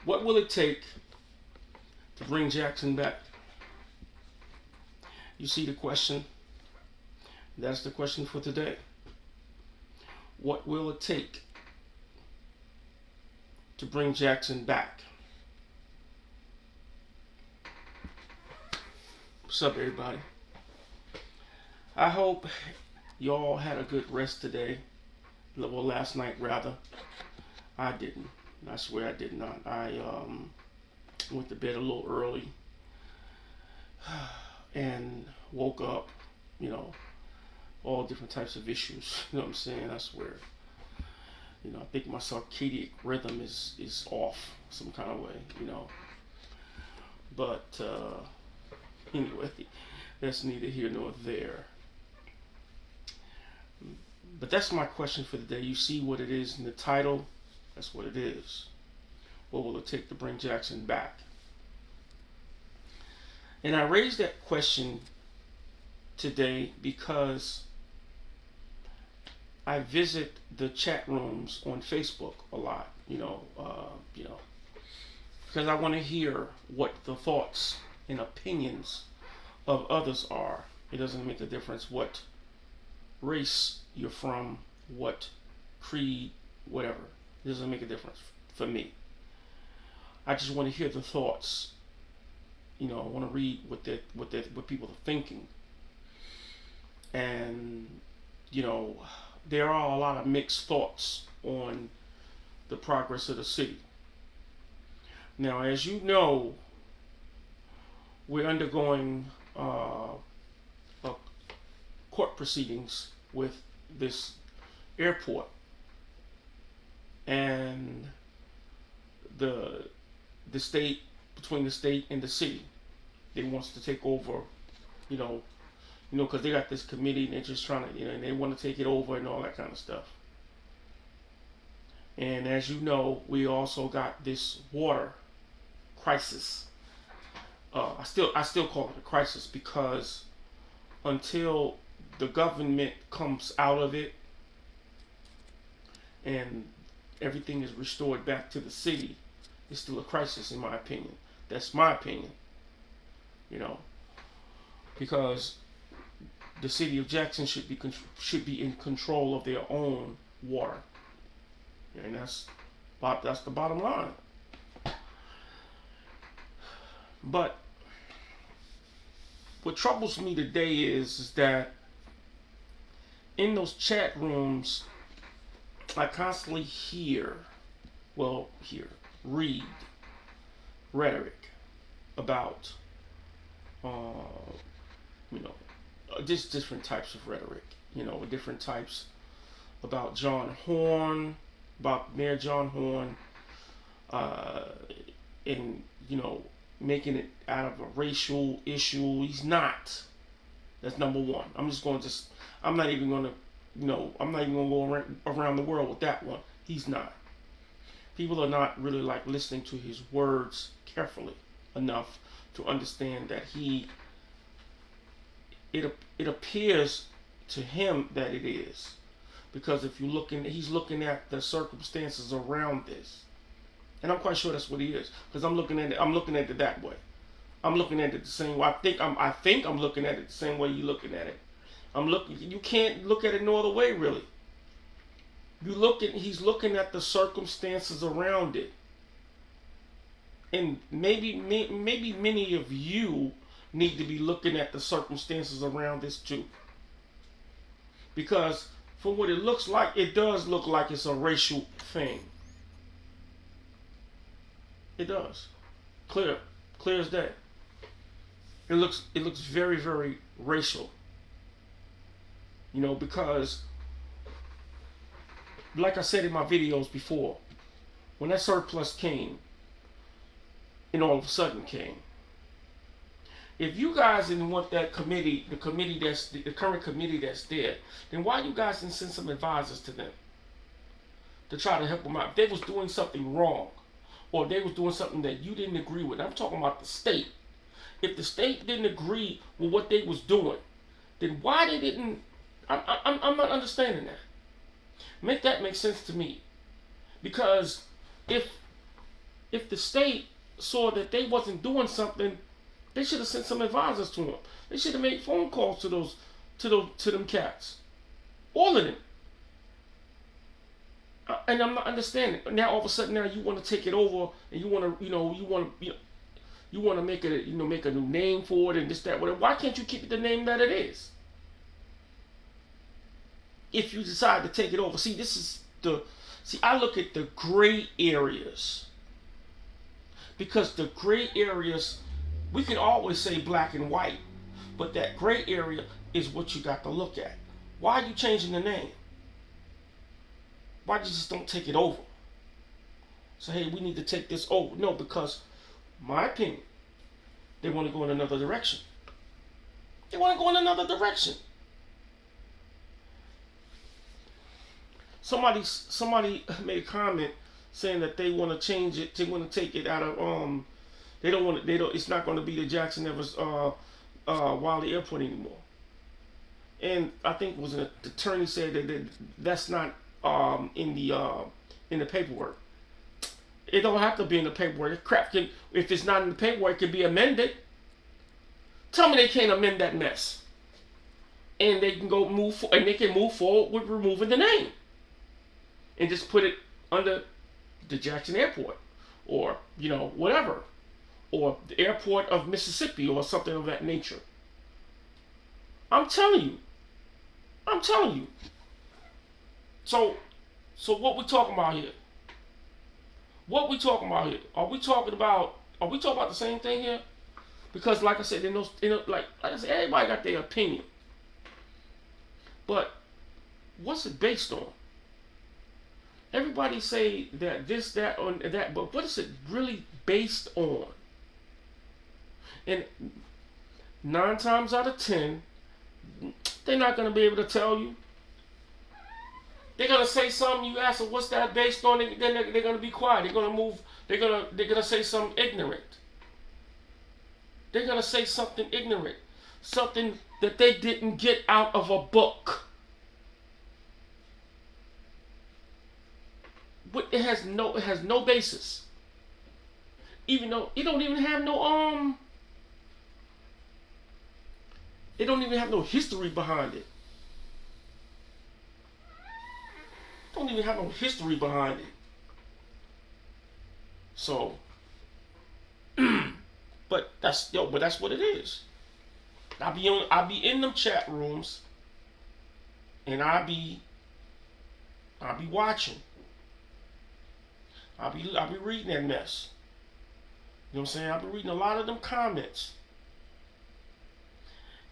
What will it take to bring Jackson back? You see the question? That's the question for today. What will it take to bring Jackson back? What's up, everybody? I hope y'all had a good rest today. Well, last night, rather. I didn't. I swear I did not. I went to bed a little early and woke up, all different types of issues. You know what I'm saying? I swear. I think my circadian rhythm is off some kind of way, But anyway, that's neither here nor there. But that's my question for the day. You see what it is in the title? That's what it is. What will it take to bring Jackson back? And I raised that question today because I visit the chat rooms on Facebook a lot, because I want to hear what the thoughts and opinions of others are. It doesn't make a difference what race you're from, what creed, whatever. It doesn't make a difference for me. I just want to hear the thoughts. I want to read what people are thinking. And there are a lot of mixed thoughts on the progress of the city. Now, as you know, we're undergoing court proceedings with this airport, and the state, between the state and the city, they wants to take over, because they got this committee and they're just trying to, and they want to take it over and all that kind of stuff. And as you know, we also got this water crisis. I still call it a crisis because until the government comes out of it and everything is restored back to the city, it's still a crisis in my opinion. That's my opinion. Because the city of Jackson should be in control of their own water, and that's the bottom line. But what troubles me today is that in those chat rooms, I constantly read rhetoric about, just different types of rhetoric, different types about John Horn, about Mayor John Horn, and, making it out of a racial issue. He's not. That's number one. I'm not even going to go around the world with that one. He's not. People are not really listening to his words carefully enough to understand that it appears to him that it is. Because if he's looking at the circumstances around this. And I'm quite sure that's what he is, because I'm looking at it that way. I'm looking at it the same way. I think I'm looking at it the same way you're looking at it. You can't look at it no other way, really. He's looking at the circumstances around it. And maybe many of you need to be looking at the circumstances around this too. Because from what it looks like, it does look like it's a racial thing. It does. Clear as day. It looks very, very racial. Because like I said in my videos before, when that surplus came, and all of a sudden came, if you guys didn't want that committee, the current committee that's there, then why you guys didn't send some advisors to them to try to help them out? If they was doing something wrong, or they was doing something that you didn't agree with. I'm talking about the state. If the state didn't agree with what they was doing, then why they didn't? I'm not understanding that. Make that make sense to me. Because if if the state saw that they wasn't doing something, they should have sent some advisors to them. They should have made phone calls to to them cats, all of them. And I'm not understanding. Now all of a sudden, now you want to take it over, and you want to, you want to make it, make a new name for it and this, that, whatever. Why can't you keep it the name that it is? If you decide to take it over, I look at the gray areas, because the gray areas, we can always say black and white, but that gray area is what you got to look at. Why are you changing the name? Why you just don't take it over? So hey, we need to take this over. No, because my opinion, they want to go in another direction. They want to go in another direction. Somebody made a comment saying that they want to change it. They want to take it out of They don't want it. They don't. It's not going to be the Jackson Evans Wiley Airport anymore. And I think it was an attorney said that's not in the paperwork. It don't have to be in the paperwork. If it's not in the paperwork, it can be amended. Tell me they can't amend that mess, and they can and they can move forward with removing the name, and just put it under the Jackson Airport, or whatever, or the Airport of Mississippi, or something of that nature. I'm telling you. So what we talking about here? What we talking about here? Are we talking about the same thing here? Because like I said, like I said, everybody got their opinion. But what's it based on? Everybody say that this, that, or that, but what is it really based on? And 9 times out of 10, they're not going to be able to tell you. They're going to say something, you ask them, what's that based on? Then they're going to be quiet. They're going to move. They're going to say something ignorant. They're going to say something ignorant. Something that they didn't get out of a book. But it has no basis. Even though it don't even have no it don't even have no history behind it. Don't even have no history behind it. So but that's what it is. I'll be in them chat rooms, and I'll be watching. I'll be reading that mess. You know what I'm saying? I'll be reading a lot of them comments.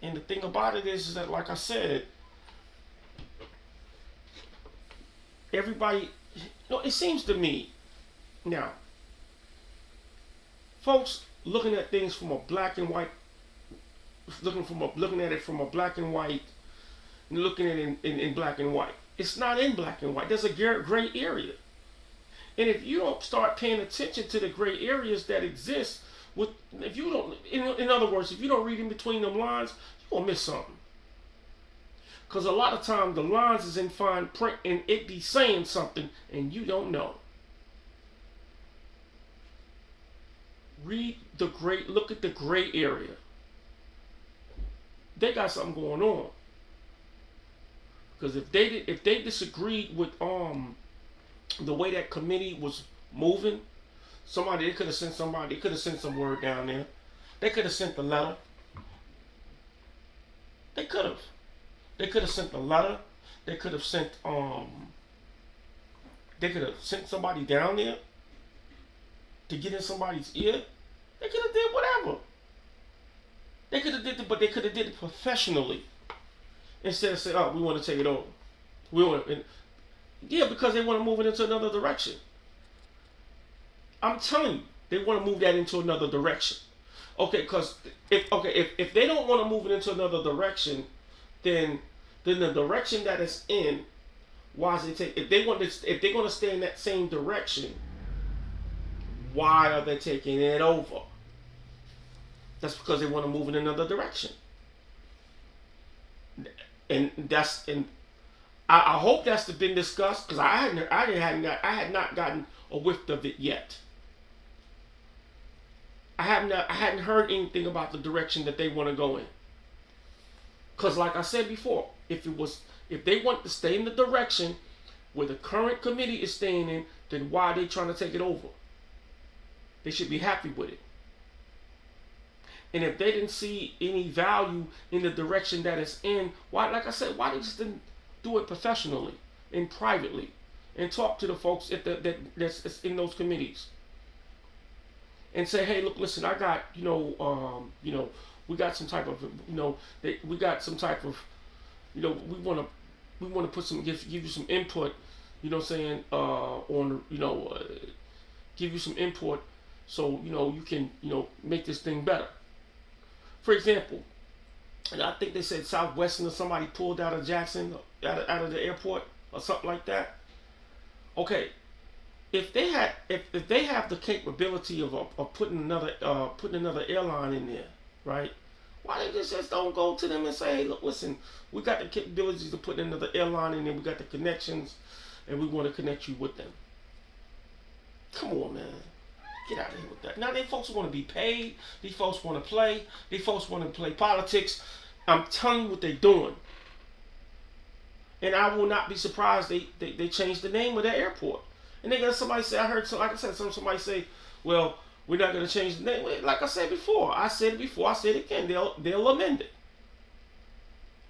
And the thing about it is that, like I said, everybody, it seems to me now, folks looking at things from a black and white, looking at it from a black and white, and looking at it in black and white. It's not in black and white. There's a gray area. And if you don't start paying attention to the gray areas that exist, if you don't, in other words, if you don't read in between them lines, you're gonna miss something. Because a lot of times the lines is in fine print and it be saying something and you don't know. Look at the gray area. They got something going on. Because if they disagreed with the way that committee was moving, they could have sent some word down there. They could have sent the letter. They could have sent the letter. They could have sent somebody down there to get in somebody's ear. They could have did whatever. They could have did it, but they could have did it professionally. Instead of saying, "Oh, we want to take it over." Because they want to move it into another direction. I'm telling you, they want to move that into another direction. Okay, because if they don't want to move it into another direction, then the direction that it's in, why is it take? If they're going to stay in that same direction, why are they taking it over? That's because they want to move in another direction. And I hope that's been discussed, because I had not gotten a whiff of it yet. I hadn't heard anything about the direction that they want to go in. Because like I said before, if they want to stay in the direction where the current committee is staying in, then why are they trying to take it over? They should be happy with it. And if they didn't see any value in the direction that it's in, why, like I said, why they just didn't do it professionally and privately and talk to the folks that's in those committees and say, hey, look, listen, I got, we got some type of, we got some type of, we want to put some, give you some input, on, give you some input so, you can, make this thing better. For example, and I think they said Southwestern or somebody pulled out of Jackson, out of the airport or something like that. Okay, if they have the capability of putting another airline in there, right? Why they just don't go to them and say, hey, look, listen, we got the capabilities to put another airline in there, we got the connections, and we want to connect you with them. Come on, man. Get out of here with that. Now, these folks want to be paid. These folks want to play. These folks want to play politics. I'm telling you what they're doing. And I will not be surprised they changed the name of that airport. And they're going to somebody say, I heard, like I said, somebody say, well, we're not going to change the name. Like I said before. I said it before. I said it again. They'll amend it.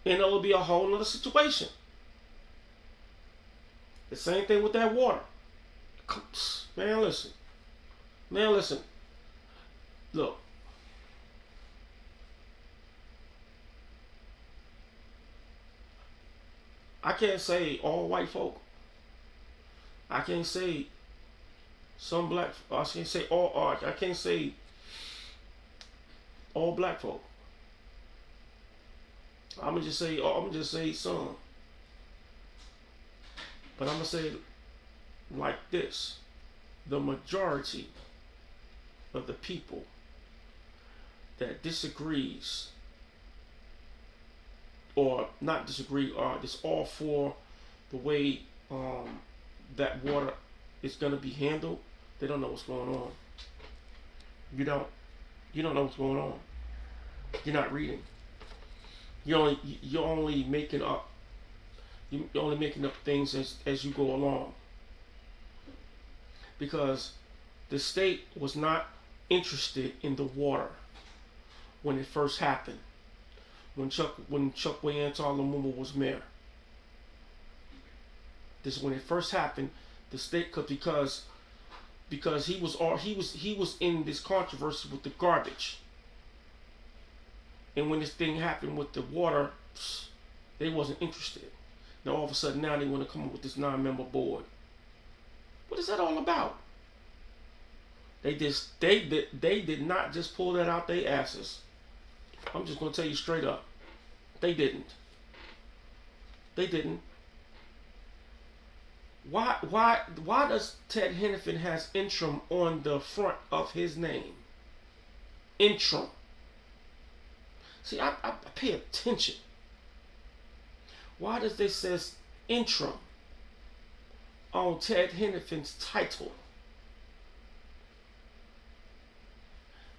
And it'll be a whole other situation. The same thing with that water. Man, listen. Look. I can't say all white folk. I can't say some black. I can't say all. I can't say all black folk. I'm gonna just say some. But I'm gonna say it like this: the majority of the people that disagrees or not disagree are just all for the way that water is going to be handled. They don't know what's going on. You don't know what's going on. You're not reading. You're only making up things as you go along, because the state was not interested in the water when it first happened, when Chokwe Antar Lumumba was mayor. This is when it first happened. The state, because he was in this controversy with the garbage, and when this thing happened with the water, they wasn't interested. Now all of a sudden now they want to come up with this 9-member board. What is that all about? They did not just pull that out their asses. I'm just gonna tell you straight up. They didn't. Why does Ted Hennepin has interim on the front of his name? Interim. See, I pay attention. Why does they says interim on Ted Hennepin's title?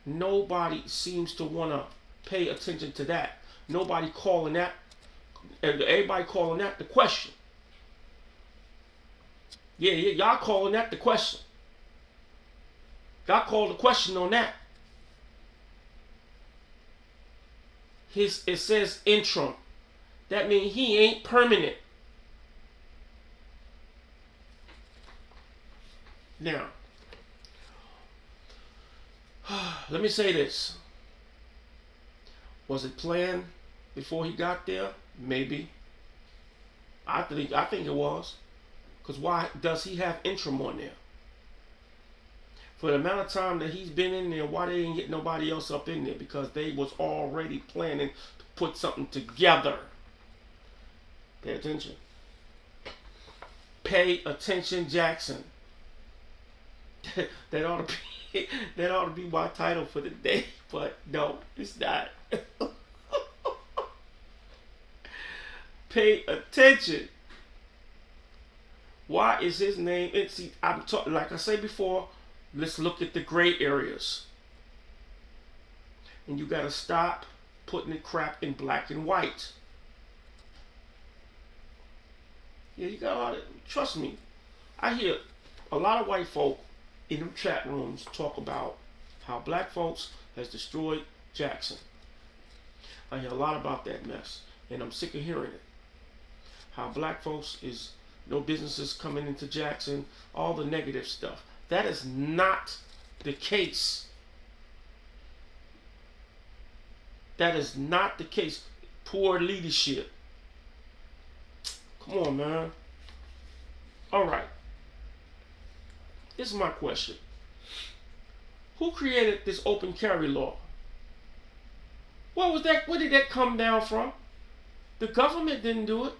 Nobody seems to want to pay attention to that. Nobody calling that, and everybody calling that the question. Yeah, y'all calling that the question. Y'all called the question on that. It says interim. That means he ain't permanent. Now, let me say this. Was it planned before he got there? Maybe. I think it was. Because why does he have interim on there? For the amount of time that he's been in there, why they didn't get nobody else up in there? Because they was already planning to put something together. Pay attention. Pay attention, Jackson. that ought to be my title for the day, but no, it's not. Pay attention. Why is his name? See, like I said before, let's look at the gray areas. And you got to stop putting the crap in black and white. Yeah, you got a lot of, trust me, I hear a lot of white folk in them chat rooms talk about how black folks has destroyed Jackson. I hear a lot about that mess, and I'm sick of hearing it. How black folks is no businesses coming into Jackson, all the negative stuff. That is not the case. That is not the case. Poor leadership. Come on, man. All right. This is my question. Who created this open carry law? What was that? Where did that come down from? The government didn't do it.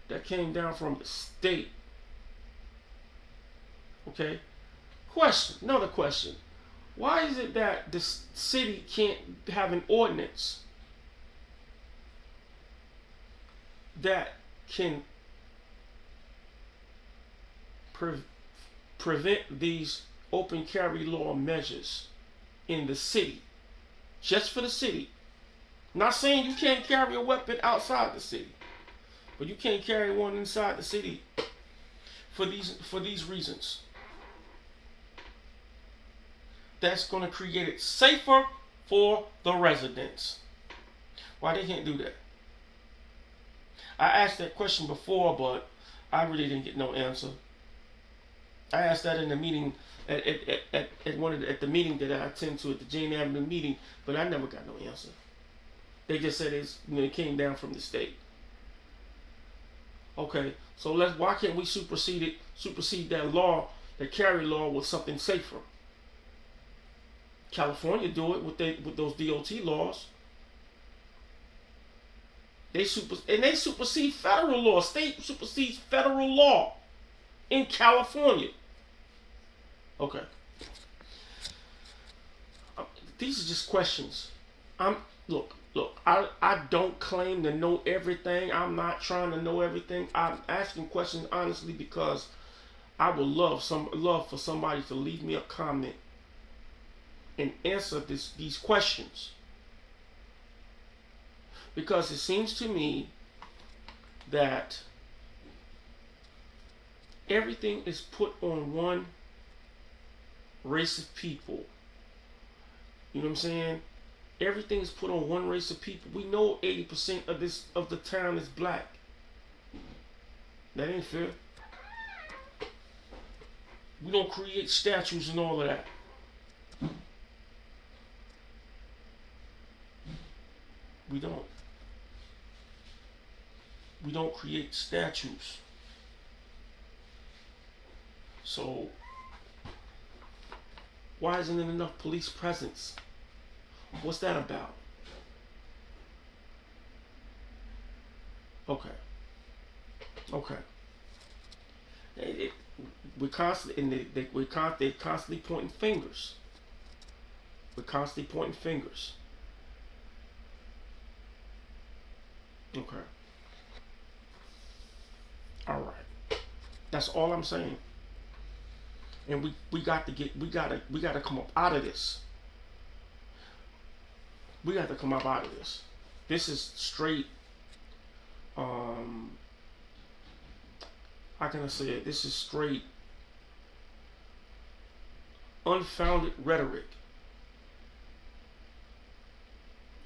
That came down from the state. Okay? Question. Another question. Why is it that the city can't have an ordinance that can prevent these open carry law measures in the city? Just for the city. Not saying you can't carry a weapon outside the city, but you can't carry one inside the city for these reasons. That's going to create it safer for the residents. Why they can't do that? I asked that question before, but I really didn't get no answer. I asked that in the meeting at the meeting that I attended to at the Jane Avenue meeting, but I never got no answer. They just said it came down from the state. Okay, so why can't we supersede that law, the carry law, with something safer? California do it with those DOT laws. They supersede federal law. State supersedes federal law in California. Okay. These are just questions. Look. I don't claim to know everything. I'm not trying to know everything. I'm asking questions honestly because I would love for somebody to leave me a comment and answer these questions. Because it seems to me that everything is put on one race of people. You know what I'm saying? Everything is put on one race of people. We know 80% of the town is black. That ain't fair. We don't create statues and all of that. We don't. We don't create statues. So, why isn't there enough police presence? What's that about? Okay. We're constantly pointing fingers. We're constantly pointing fingers. Okay. All right. That's all I'm saying. And we got to come up out of this. We got to come up out of this. This is straight, how can I say it? This is straight unfounded rhetoric.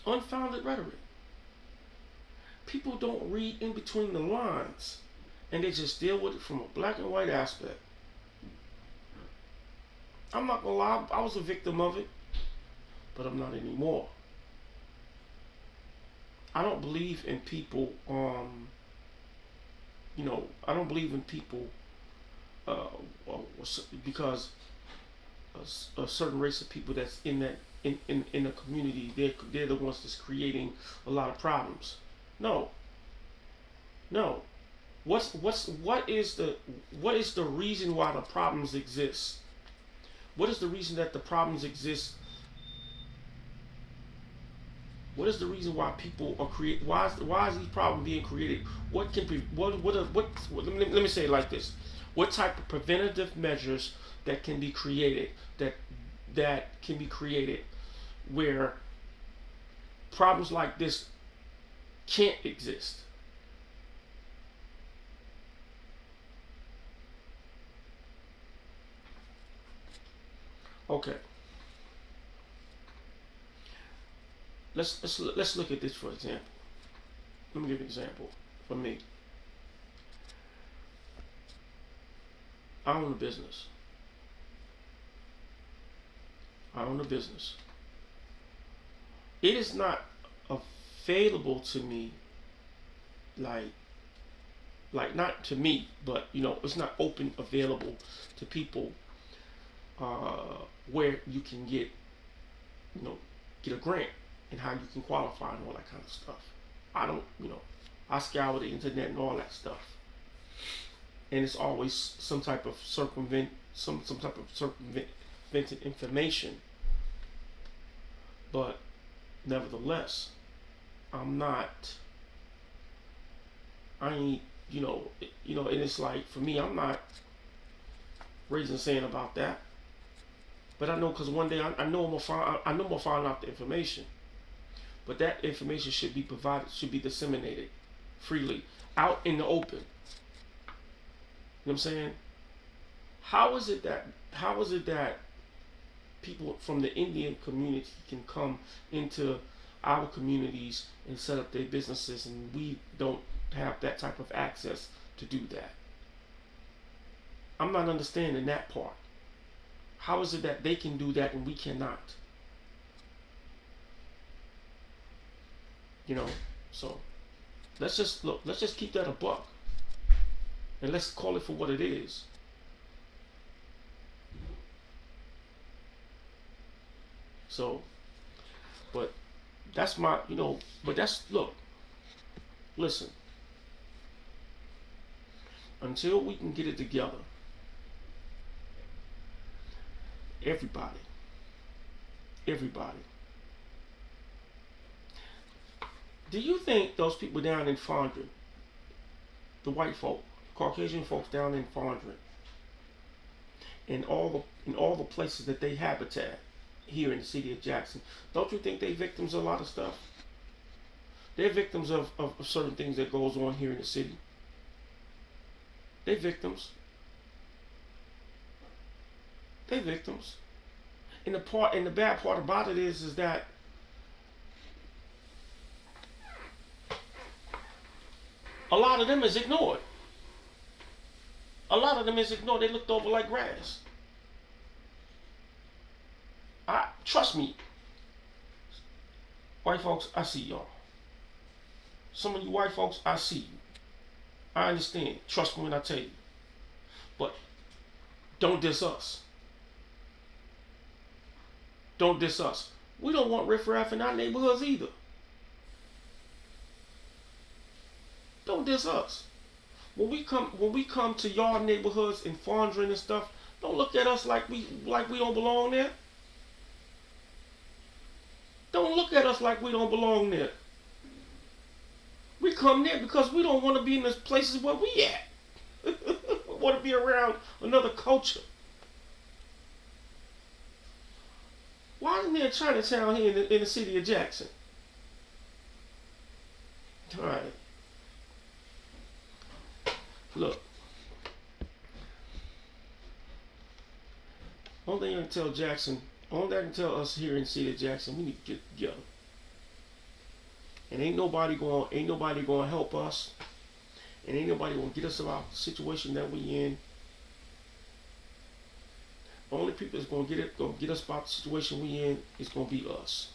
Unfounded rhetoric. People don't read in between the lines, and they just deal with it from a black and white aspect. I'm not gonna lie, I was a victim of it, but I'm not anymore. I don't believe in people, I don't believe in people because a certain race of people that's in a community, they're the ones that's creating a lot of problems. No. What is the reason why the problems exist? What is the reason that the problems exist? What is the reason why people are create? Why is these problems being created? Let me say it like this: what type of preventative measures that can be created where problems like this can't exist. Okay, let's look at this for example. Let me give you an example. For me, I own a business. I own a business. It is not available to me, like not to me, but it's not open available to people, where you can you know get a grant and how you can qualify and all that kind of stuff. I don't, I scour the internet and all that stuff, and it's always some type of circumvented information. But nevertheless, I'm not. I ain't, and it's like for me, I'm not raising saying about that. But I know because one day I know I'm gonna find out the information. But that information should be provided, should be disseminated freely, out in the open. You know what I'm saying? How is it that people from the Indian community can come into our communities and set up their businesses, and we don't have that type of access to do that? I'm not understanding that part. How is it that they can do that and we cannot? So let's just keep that a buck, and let's call it for what it is. So, but that's my, but that's, look, listen, until we can get it together, everybody. Do you think those people down in Fondren, the white folk, Caucasian folks down in Fondren, in all the places that they habitat here in the city of Jackson, don't you think they victims of a lot of stuff? They're victims of certain things that goes on here in the city. They victims. They victims. And the bad part about it is that a lot of them is ignored. A lot of them is ignored. They looked over like grass. Trust me, white folks, I see y'all. Some of you white folks, I see you. I understand. Trust me when I tell you. But don't diss us. Don't diss us. We don't want riffraff in our neighborhoods either. Don't diss us. When we come to y'all neighborhoods in Fondren and stuff, don't look at us like we don't belong there. Don't look at us like we don't belong there. We come there because we don't want to be in the places where we at. We want to be around another culture. Why isn't there a Chinatown here in the city of Jackson? All right. Look. Only thing I can tell Jackson, only thing I can tell us here in the city of Jackson, we need to get together. And ain't nobody going to help us. And ain't nobody going to get us out of the situation that we in. The only people that's going to get us about the situation we in is going to be us.